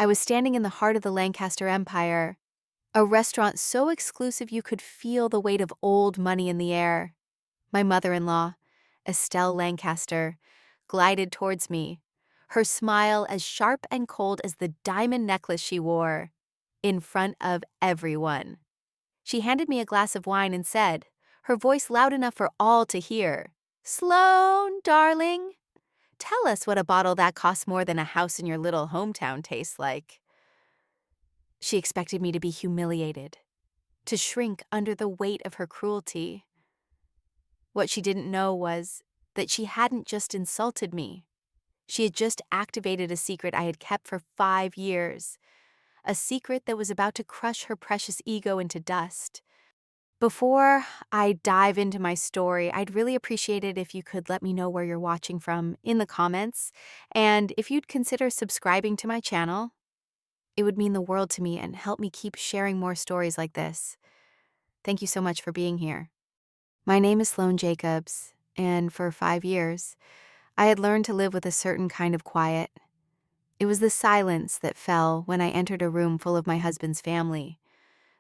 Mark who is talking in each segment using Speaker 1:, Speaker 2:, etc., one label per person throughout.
Speaker 1: I was standing in the heart of the Lancaster Empire, a restaurant so exclusive you could feel the weight of old money in the air. My mother-in-law, Estelle Lancaster, glided towards me, her smile as sharp and cold as the diamond necklace she wore, in front of everyone. She handed me a glass of wine and said, her voice loud enough for all to hear, "Sloane, darling, tell us what a bottle that costs more than a house in your little hometown tastes like." She expected me to be humiliated, to shrink under the weight of her cruelty. What she didn't know was that she hadn't just insulted me. She had just activated a secret I had kept for 5 years, a secret that was about to crush her precious ego into dust. Before I dive into my story, I'd really appreciate it if you could let me know where you're watching from in the comments, and if you'd consider subscribing to my channel. It would mean the world to me and help me keep sharing more stories like this. Thank you so much for being here. My name is Sloane Jacobs, and for 5 years, I had learned to live with a certain kind of quiet. It was the silence that fell when I entered a room full of my husband's family,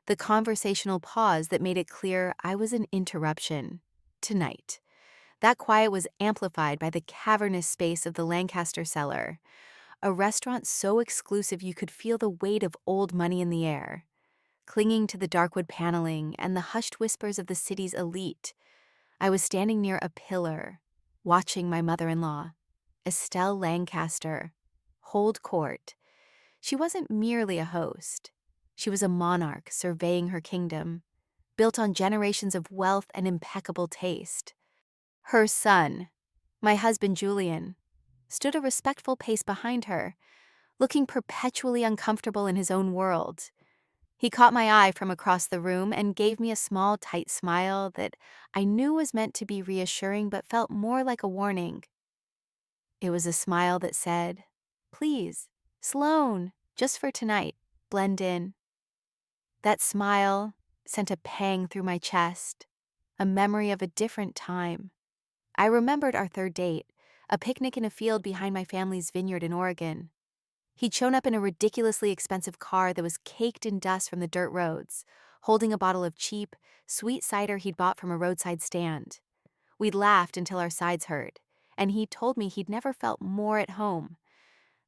Speaker 1: the conversational pause that made it clear I was an interruption. Tonight, that quiet was amplified by the cavernous space of the Lancaster Cellar, a restaurant so exclusive you could feel the weight of old money in the air. Clinging to the darkwood paneling and the hushed whispers of the city's elite, I was standing near a pillar, watching my mother-in-law, Estelle Lancaster, hold court. She wasn't merely a host. She was a monarch surveying her kingdom, built on generations of wealth and impeccable taste. Her son, my husband Julian, stood a respectful pace behind her, looking perpetually uncomfortable in his own world. He caught my eye from across the room and gave me a small, tight smile that I knew was meant to be reassuring but felt more like a warning. It was a smile that said, "Please, Sloane, just for tonight, blend in." That smile sent a pang through my chest, a memory of a different time. I remembered our third date, a picnic in a field behind my family's vineyard in Oregon. He'd shown up in a ridiculously expensive car that was caked in dust from the dirt roads, holding a bottle of cheap, sweet cider he'd bought from a roadside stand. We'd laughed until our sides hurt, and he told me he'd never felt more at home.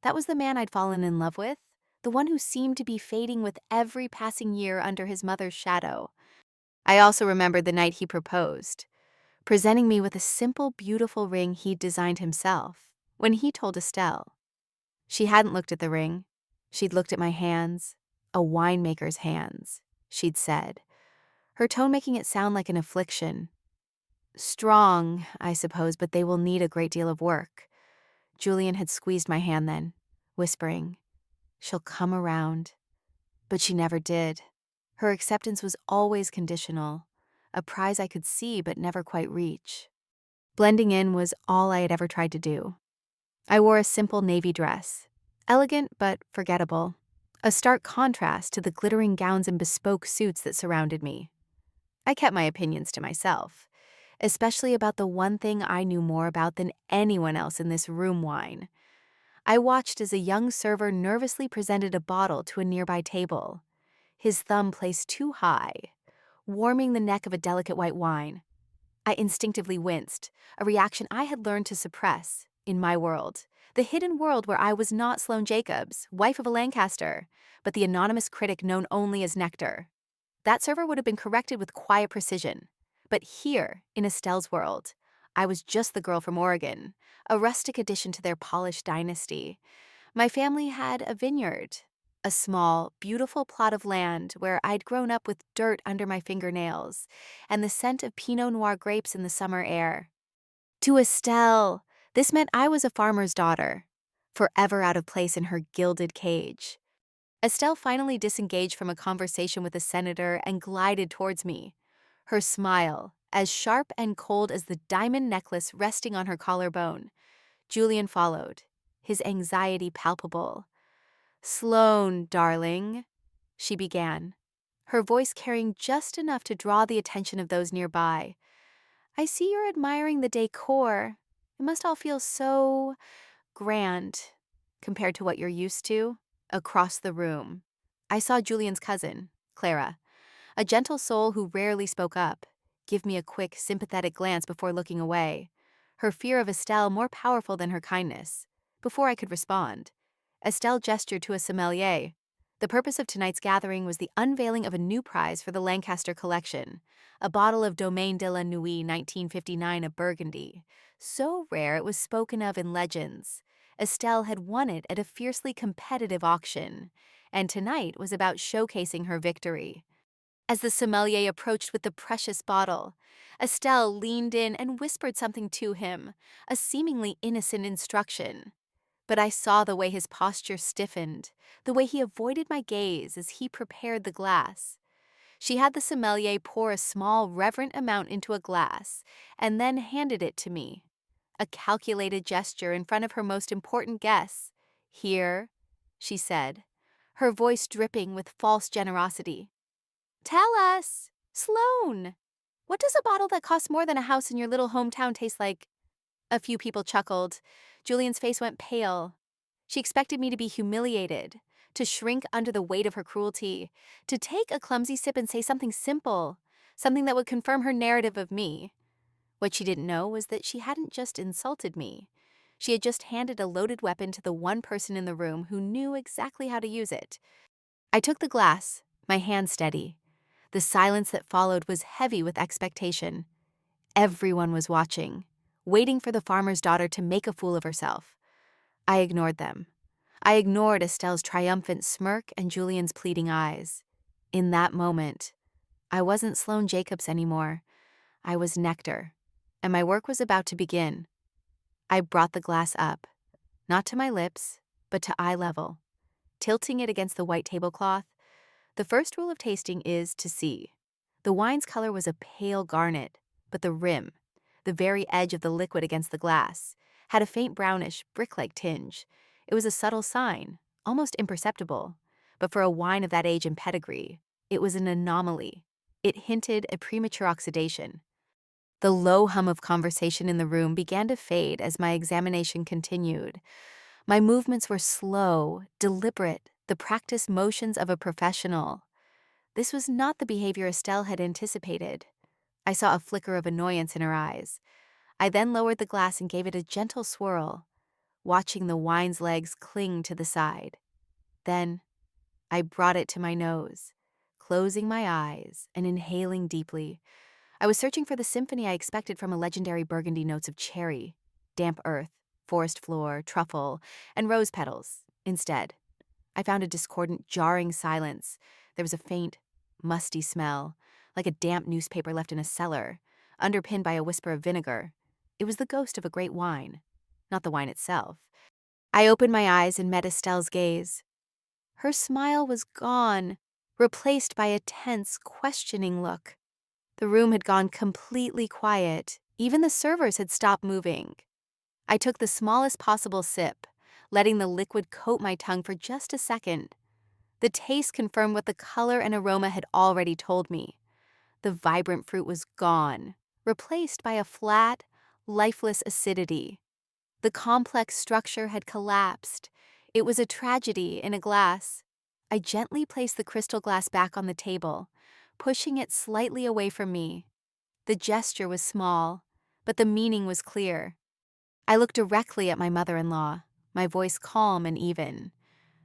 Speaker 1: That was the man I'd fallen in love with, the one who seemed to be fading with every passing year under his mother's shadow. I also remembered the night he proposed, presenting me with a simple, beautiful ring he'd designed himself, when he told Estelle. She hadn't looked at the ring. She'd looked at my hands, a winemaker's hands, she'd said, her tone making it sound like an affliction. "Strong, I suppose, but they will need a great deal of work." Julian had squeezed my hand then, whispering, "She'll come around." But she never did. Her acceptance was always conditional, a prize I could see but never quite reach. Blending in was all I had ever tried to do. I wore a simple navy dress, elegant but forgettable, a stark contrast to the glittering gowns and bespoke suits that surrounded me. I kept my opinions to myself, especially about the one thing I knew more about than anyone else in this room: wine. I watched as a young server nervously presented a bottle to a nearby table, his thumb placed too high, warming the neck of a delicate white wine. I instinctively winced, a reaction I had learned to suppress in my world, the hidden world where I was not Sloane Jacobs, wife of a Lancaster, but the anonymous critic known only as Nectar. That server would have been corrected with quiet precision. But here, in Estelle's world, I was just the girl from Oregon, a rustic addition to their polished dynasty. My family had a vineyard, a small, beautiful plot of land where I'd grown up with dirt under my fingernails and the scent of Pinot Noir grapes in the summer air. To Estelle, this meant I was a farmer's daughter, forever out of place in her gilded cage. Estelle finally disengaged from a conversation with a senator and glided towards me, her smile as sharp and cold as the diamond necklace resting on her collarbone. Julian followed, his anxiety palpable. "Sloane, darling," she began, her voice carrying just enough to draw the attention of those nearby. "I see you're admiring the decor. It must all feel so grand compared to what you're used to." Across the room, I saw Julian's cousin, Clara, a gentle soul who rarely spoke up, give me a quick, sympathetic glance before looking away, her fear of Estelle more powerful than her kindness. Before I could respond, Estelle gestured to a sommelier. The purpose of tonight's gathering was the unveiling of a new prize for the Lancaster collection, a bottle of Domaine de la Nuit 1959 of Burgundy. So rare it was spoken of in legends. Estelle had won it at a fiercely competitive auction, and tonight was about showcasing her victory. As the sommelier approached with the precious bottle, Estelle leaned in and whispered something to him, a seemingly innocent instruction. But I saw the way his posture stiffened, the way he avoided my gaze as he prepared the glass. She had the sommelier pour a small, reverent amount into a glass and then handed it to me. A calculated gesture in front of her most important guests. "Here," she said, her voice dripping with false generosity. "Tell us, Sloane, what does a bottle that costs more than a house in your little hometown taste like?" A few people chuckled. Julian's face went pale. She expected me to be humiliated, to shrink under the weight of her cruelty, to take a clumsy sip and say something simple, something that would confirm her narrative of me. What she didn't know was that she hadn't just insulted me. She had just handed a loaded weapon to the one person in the room who knew exactly how to use it. I took the glass, my hand steady. The silence that followed was heavy with expectation. Everyone was watching, waiting for the farmer's daughter to make a fool of herself. I ignored them. I ignored Estelle's triumphant smirk and Julian's pleading eyes. In that moment, I wasn't Sloane Jacobs anymore. I was Nectar, and my work was about to begin. I brought the glass up, not to my lips, but to eye level. Tilting it against the white tablecloth, the first rule of tasting is to see. The wine's color was a pale garnet, but the rim, the very edge of the liquid against the glass, had a faint brownish, brick-like tinge. It was a subtle sign, almost imperceptible, but for a wine of that age and pedigree, it was an anomaly. It hinted at premature oxidation. The low hum of conversation in the room began to fade as my examination continued. My movements were slow, deliberate, the practiced motions of a professional. This was not the behavior Estelle had anticipated. I saw a flicker of annoyance in her eyes. I then lowered the glass and gave it a gentle swirl, watching the wine's legs cling to the side. Then, I brought it to my nose, closing my eyes and inhaling deeply. I was searching for the symphony I expected from a legendary Burgundy notes of cherry, damp earth, forest floor, truffle, and rose petals. Instead, I found a discordant, jarring silence. There was a faint, musty smell, like a damp newspaper left in a cellar, underpinned by a whisper of vinegar. It was the ghost of a great wine, not the wine itself. I opened my eyes and met Estelle's gaze. Her smile was gone, replaced by a tense, questioning look. The room had gone completely quiet. Even the servers had stopped moving. I took the smallest possible sip, letting the liquid coat my tongue for just a second. The taste confirmed what the color and aroma had already told me. The vibrant fruit was gone, replaced by a flat, lifeless acidity. The complex structure had collapsed. It was a tragedy in a glass. I gently placed the crystal glass back on the table, pushing it slightly away from me. The gesture was small, but the meaning was clear. I looked directly at my mother-in-law, my voice calm and even.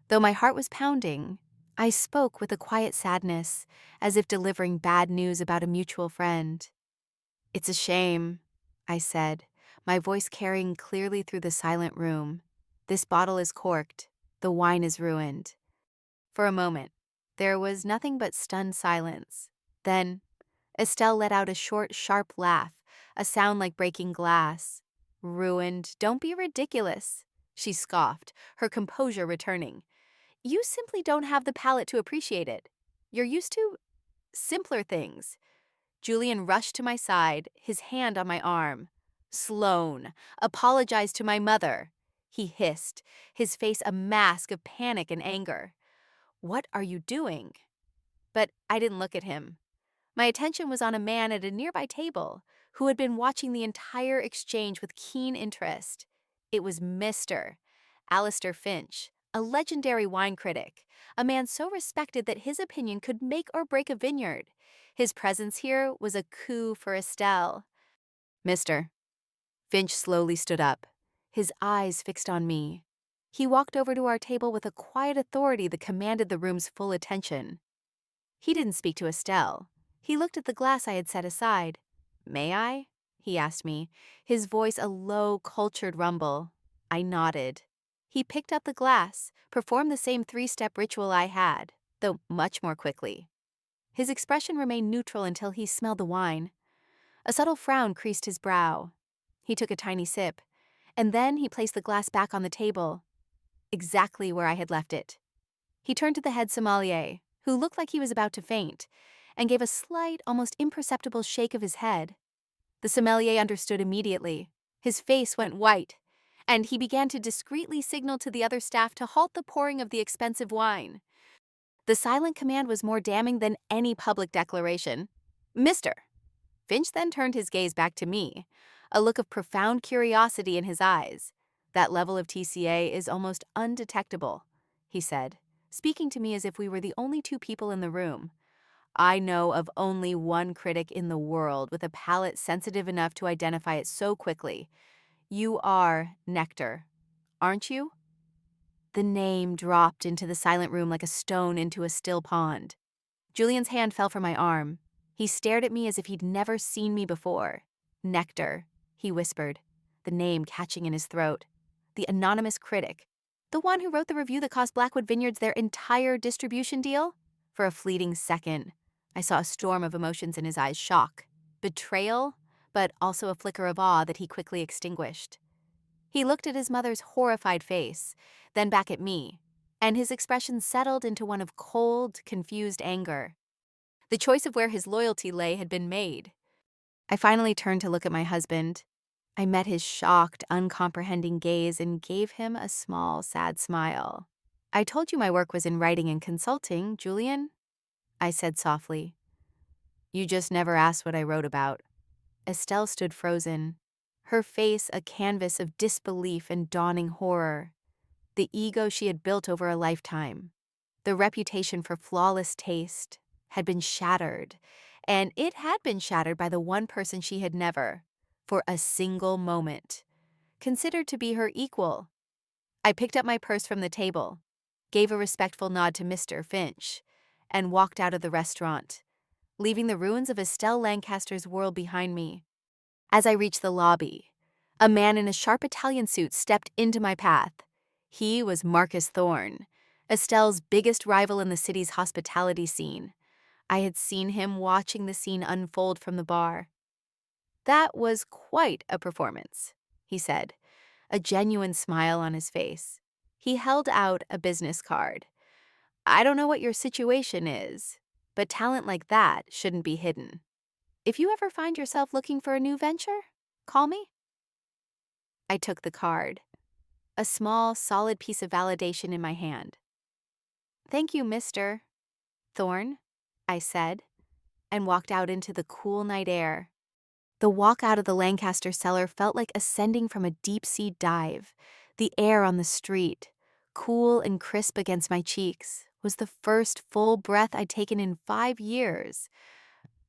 Speaker 1: Though my heart was pounding, I spoke with a quiet sadness, as if delivering bad news about a mutual friend. "It's a shame," I said, my voice carrying clearly through the silent room. "This bottle is corked. The wine is ruined." For a moment, there was nothing but stunned silence. Then, Estelle let out a short, sharp laugh, a sound like breaking glass. "Ruined? Don't be ridiculous," she scoffed, her composure returning. "You simply don't have the palate to appreciate it. You're used to simpler things." Julian rushed to my side, his hand on my arm. "Sloane, apologize to my mother," he hissed, his face a mask of panic and anger. "What are you doing?" But I didn't look at him. My attention was on a man at a nearby table who had been watching the entire exchange with keen interest. It was Mr. Alistair Finch, a legendary wine critic, a man so respected that his opinion could make or break a vineyard. His presence here was a coup for Estelle. Mister. Finch slowly stood up, his eyes fixed on me. He walked over to our table with a quiet authority that commanded the room's full attention. He didn't speak to Estelle. He looked at the glass I had set aside. May I? He asked me, his voice a low, cultured rumble. I nodded. He picked up the glass, performed the same three-step ritual I had, though much more quickly. His expression remained neutral until he smelled the wine. A subtle frown creased his brow. He took a tiny sip, and then he placed the glass back on the table, exactly where I had left it. He turned to the head sommelier, who looked like he was about to faint, and gave a slight, almost imperceptible shake of his head. The sommelier understood immediately. His face went white, and he began to discreetly signal to the other staff to halt the pouring of the expensive wine. The silent command was more damning than any public declaration. Mister. Finch then turned his gaze back to me, a look of profound curiosity in his eyes. That level of TCA is almost undetectable, he said, speaking to me as if we were the only two people in the room. I know of only one critic in the world with a palate sensitive enough to identify it so quickly. You are Nectar, aren't you? The name dropped into the silent room like a stone into a still pond. Julian's hand fell from my arm. He stared at me as if he'd never seen me before. Nectar, he whispered, the name catching in his throat. The anonymous critic. The one who wrote the review that cost Blackwood Vineyards their entire distribution deal? For a fleeting second, I saw a storm of emotions in his eyes: shock, betrayal, but also a flicker of awe that he quickly extinguished. He looked at his mother's horrified face, then back at me, and his expression settled into one of cold, confused anger. The choice of where his loyalty lay had been made. I finally turned to look at my husband. I met his shocked, uncomprehending gaze and gave him a small, sad smile. I told you my work was in writing and consulting, Julian, I said softly. You just never asked what I wrote about. Estelle stood frozen, her face a canvas of disbelief and dawning horror. The ego she had built over a lifetime, the reputation for flawless taste, had been shattered, and it had been shattered by the one person she had never, for a single moment, considered to be her equal. I picked up my purse from the table, gave a respectful nod to Mr. Finch, and walked out of the restaurant, leaving the ruins of Estelle Lancaster's world behind me. As I reached the lobby, a man in a sharp Italian suit stepped into my path. He was Marcus Thorne, Estelle's biggest rival in the city's hospitality scene. I had seen him watching the scene unfold from the bar. That was quite a performance, he said, a genuine smile on his face. He held out a business card. I don't know what your situation is, but talent like that shouldn't be hidden. If you ever find yourself looking for a new venture, call me. I took the card, a small, solid piece of validation in my hand. Thank you, Mr. Thorne, I said, and walked out into the cool night air. The walk out of the Lancaster cellar felt like ascending from a deep-sea dive. The air on the street, cool and crisp against my cheeks, was the first full breath I'd taken in 5 years.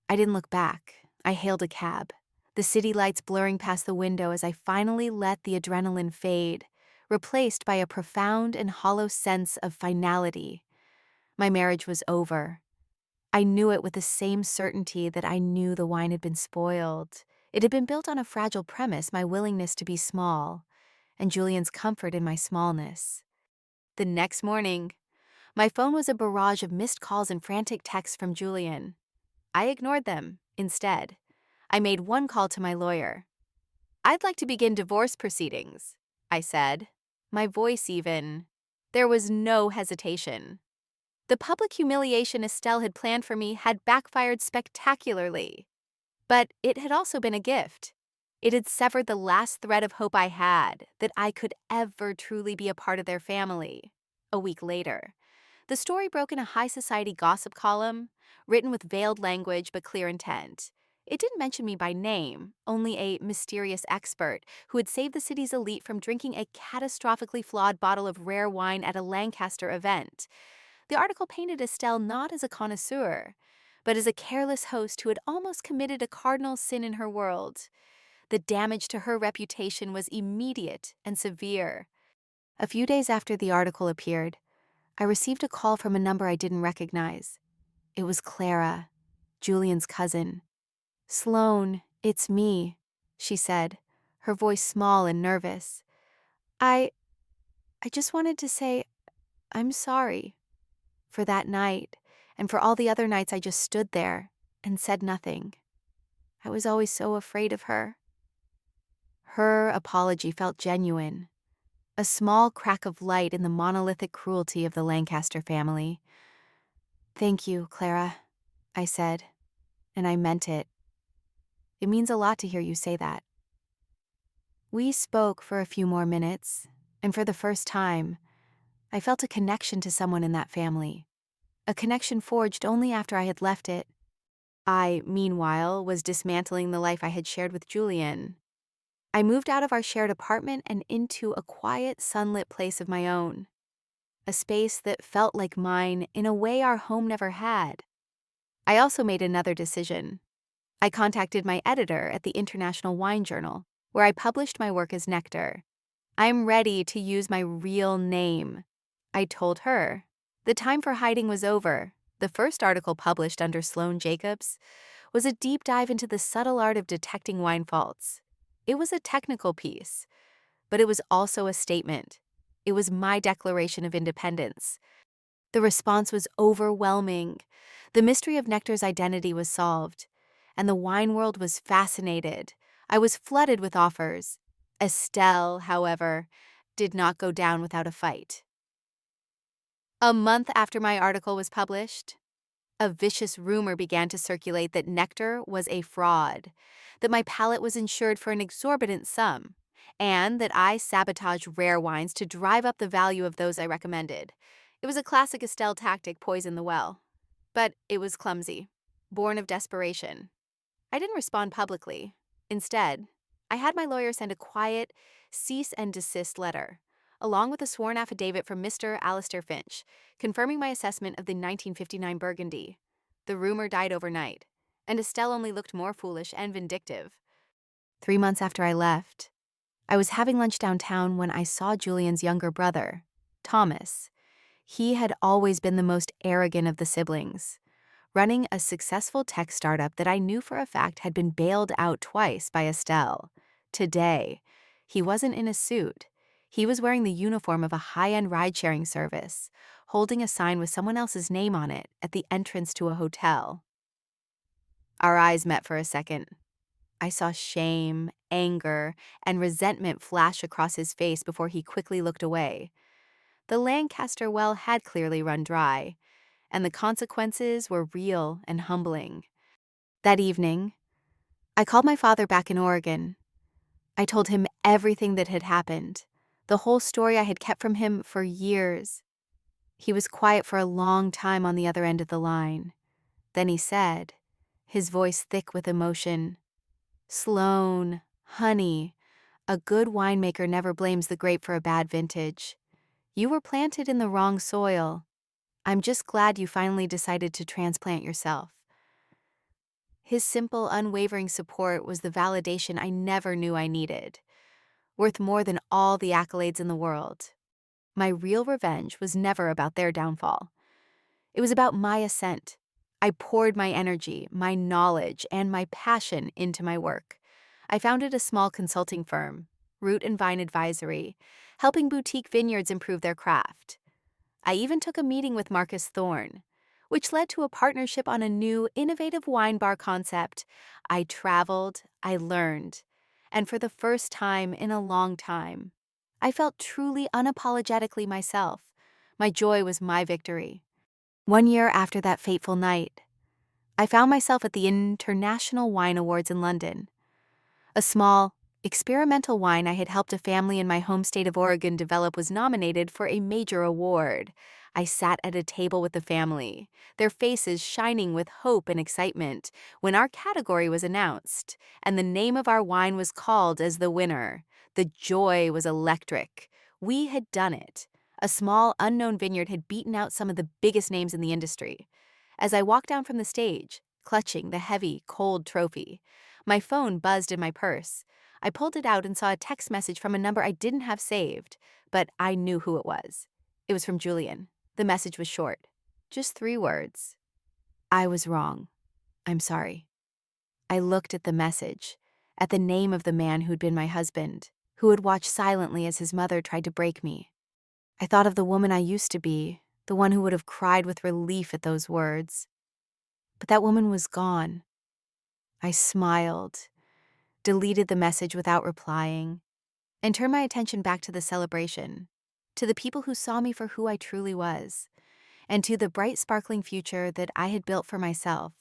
Speaker 1: I didn't look back. I hailed a cab, the city lights blurring past the window as I finally let the adrenaline fade, replaced by a profound and hollow sense of finality. My marriage was over. I knew it with the same certainty that I knew the wine had been spoiled. It had been built on a fragile premise: my willingness to be small, and Julian's comfort in my smallness. The next morning, my phone was a barrage of missed calls and frantic texts from Julian. I ignored them, instead. I made one call to my lawyer. I'd like to begin divorce proceedings, I said, my voice even. There was no hesitation. The public humiliation Estelle had planned for me had backfired spectacularly. But it had also been a gift. It had severed the last thread of hope I had, that I could ever truly be a part of their family. A week later, the story broke in a high society gossip column, written with veiled language but clear intent. It didn't mention me by name, only a mysterious expert who had saved the city's elite from drinking a catastrophically flawed bottle of rare wine at a Lancaster event. The article painted Estelle not as a connoisseur, but as a careless host who had almost committed a cardinal sin in her world. The damage to her reputation was immediate and severe. A few days after the article appeared, I received a call from a number I didn't recognize. It was Clara, Julian's cousin. "Sloane, it's me," she said, her voice small and nervous. I just wanted to say I'm sorry for that night and for all the other nights I just stood there and said nothing. I was always so afraid of her." Her apology felt genuine, a small crack of light in the monolithic cruelty of the Lancaster family. "Thank you, Clara," I said, and I meant it. It means a lot to hear you say that. We spoke for a few more minutes, and for the first time, I felt a connection to someone in that family, a connection forged only after I had left it. I, meanwhile, was dismantling the life I had shared with Julian. I moved out of our shared apartment and into a quiet, sunlit place of my own, a space that felt like mine in a way our home never had. I also made another decision. I contacted my editor at the International Wine Journal, where I published my work as Nectar. "I'm ready to use my real name," I told her. The time for hiding was over. The first article published under Sloane Jacobs was a deep dive into the subtle art of detecting wine faults. It was a technical piece, but it was also a statement. It was my declaration of independence. The response was overwhelming. The mystery of Nectar's identity was solved, and the wine world was fascinated. I was flooded with offers. Estelle, however, did not go down without a fight. A month after my article was published, a vicious rumor began to circulate that Nectar was a fraud, that my palate was insured for an exorbitant sum, and that I sabotaged rare wines to drive up the value of those I recommended. It was a classic Estelle tactic, poison the well. But it was clumsy, born of desperation. I didn't respond publicly. Instead, I had my lawyer send a quiet, cease and desist letter, along with a sworn affidavit from Mr. Alistair Finch, confirming my assessment of the 1959 Burgundy. The rumor died overnight, and Estelle only looked more foolish and vindictive. 3 months after I left, I was having lunch downtown when I saw Julian's younger brother, Thomas. He had always been the most arrogant of the siblings, running a successful tech startup that I knew for a fact had been bailed out twice by Estelle. Today, he wasn't in a suit. He was wearing the uniform of a high-end ride-sharing service, holding a sign with someone else's name on it at the entrance to a hotel. Our eyes met for a second. I saw shame, anger, and resentment flash across his face before he quickly looked away. The Lancaster well had clearly run dry, and the consequences were real and humbling. That evening, I called my father back in Oregon. I told him everything that had happened, the whole story I had kept from him for years. He was quiet for a long time on the other end of the line. Then he said, his voice thick with emotion, "Sloane, honey, a good winemaker never blames the grape for a bad vintage. You were planted in the wrong soil. I'm just glad you finally decided to transplant yourself." His simple, unwavering support was the validation I never knew I needed, worth more than all the accolades in the world. My real revenge was never about their downfall. It was about my ascent. I poured my energy, my knowledge, and my passion into my work. I founded a small consulting firm, Root and Vine Advisory, helping boutique vineyards improve their craft. I even took a meeting with Marcus Thorne, which led to a partnership on a new, innovative wine bar concept. I traveled, I learned, and for the first time in a long time, I felt truly unapologetically myself. My joy was my victory. 1 year after that fateful night, I found myself at the International Wine Awards in London. A small, experimental wine I had helped a family in my home state of Oregon develop was nominated for a major award. I sat at a table with the family, their faces shining with hope and excitement, when our category was announced and the name of our wine was called as the winner. The joy was electric. We had done it. A small, unknown vineyard had beaten out some of the biggest names in the industry. As I walked down from the stage, clutching the heavy, cold trophy, my phone buzzed in my purse. I pulled it out and saw a text message from a number I didn't have saved, but I knew who it was. It was from Julian. The message was short. Just 3 words. I was wrong. I'm sorry. I looked at the message, at the name of the man who'd been my husband, who had watched silently as his mother tried to break me. I thought of the woman I used to be, the one who would have cried with relief at those words. But that woman was gone. I smiled, deleted the message without replying, and turned my attention back to the celebration, to the people who saw me for who I truly was, and to the bright, sparkling future that I had built for myself.